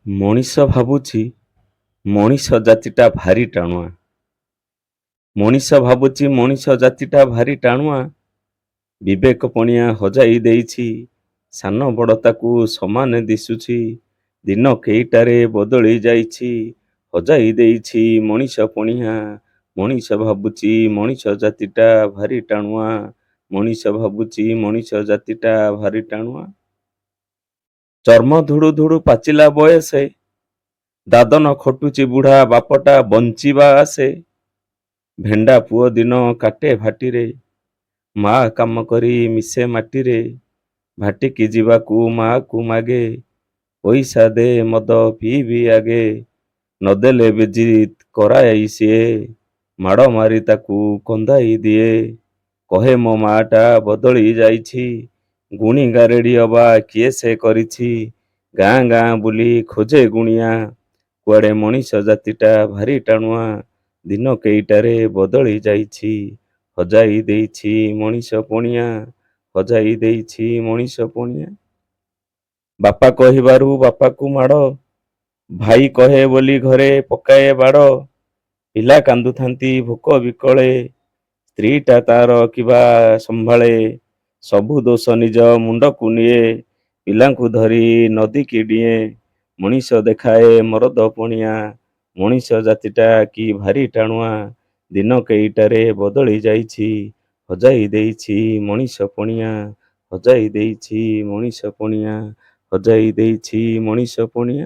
ମଣିଷ ଭାବୁଛି ମଣିଷ ଜାତିଟା ଭାରି ଟାଣୁଆ। ମଣିଷ ଭାବୁଛି ମଣିଷ ଜାତିଟା ଭାରି ଟାଣୁଆ। ବିବେକ ପଣିଆ ହଜାଇ ଦେଇଛି, ସାନ ବଡ଼ ତାକୁ ସମାନ ଦିଶୁଛି। ଦିନ କେଇଟାରେ ବଦଳି ଯାଇଛି, ହଜାଇ ଦେଇଛି ମଣିଷ ପଣିଆ। ମଣିଷ ଭାବୁଛି ମଣିଷ ଜାତିଟା ଭାରି ଟାଣୁଆ। ମଣିଷ ଭାବୁଛି ମଣିଷ ଜାତିଟା ଭାରି ଟାଣୁଆ। ଚର୍ମ ଧୁଡୁ ଧୁଡୁ ପାଚିଲା ବୟସେ, ଦାଦନ ଖଟୁଛି ବୁଢା ବାପଟା ବଞ୍ଚିବା ଆସେ। ଭେଣ୍ଡା ପୁଅ ଦିନ କାଟେ ଭାଟିରେ, ମା କାମ କରି ମିଶେ ମାଟିରେ। ଭାଟିକି ଯିବାକୁ ମାକୁ ମାଗେ, ପଇସା ଦେ ମଦ ପିଇବି ଆଗେ। ନଦେଲେ ବେଜିତ୍ କରାଇ ସିଏ, ମାଡ଼ ମାରି ତାକୁ କନ୍ଦାଇ ଦିଏ। କହେ ମୋ ମାଟା ବଦଳି ଯାଇଛି, ଗୁଣି ଗାରେଡ଼ି ଅବା କିଏ ସେ କରିଛି। ଗାଁ ଗାଁ ବୁଲି ଖୋଜେ ଗୁଣିଆ, କୁଆଡ଼େ ମଣିଷ ଜାତିଟା ଭାରି ଟାଣୁଆ। ଦିନ କେଇଟାରେ ବଦଳି ଯାଇଛି, ହଜାଇ ଦେଇଛି ମଣିଷ ପଣିଆ। ହଜାଇ ଦେଇଛି ମଣିଷ ପଣିଆ। ବାପା କହିବାରୁ ବାପାକୁ ମାଡ଼, ଭାଇ କହେ ବୋଲି ଘରେ ପକାଏ ବାଡ଼। ପିଲା କାନ୍ଦୁଥାନ୍ତି ଭୋକ ବିକଳେ, ସ୍ତ୍ରୀଟା ତାର କିବା ସମ୍ଭାଳେ। ସବୁ ଦୋଷ ନିଜ ମୁଣ୍ଡକୁ ନିଏ, ପିଲାଙ୍କୁ ଧରି ନଦୀକି ଡିଏଁ। ମଣିଷ ଦେଖାଏ ମରଦ ପଣିଆ, ମଣିଷ ଜାତିଟା କି ଭାରି ଟାଣୁଆ। ଦିନ କେଇଟାରେ ବଦଳି ଯାଇଛି, ହଜାଇ ଦେଇଛି ମଣିଷ ପଣିଆ। ହଜାଇ ଦେଇଛି ମଣିଷ ପଣିଆ, ହଜାଇ ଦେଇଛି ମଣିଷ ପଣିଆ।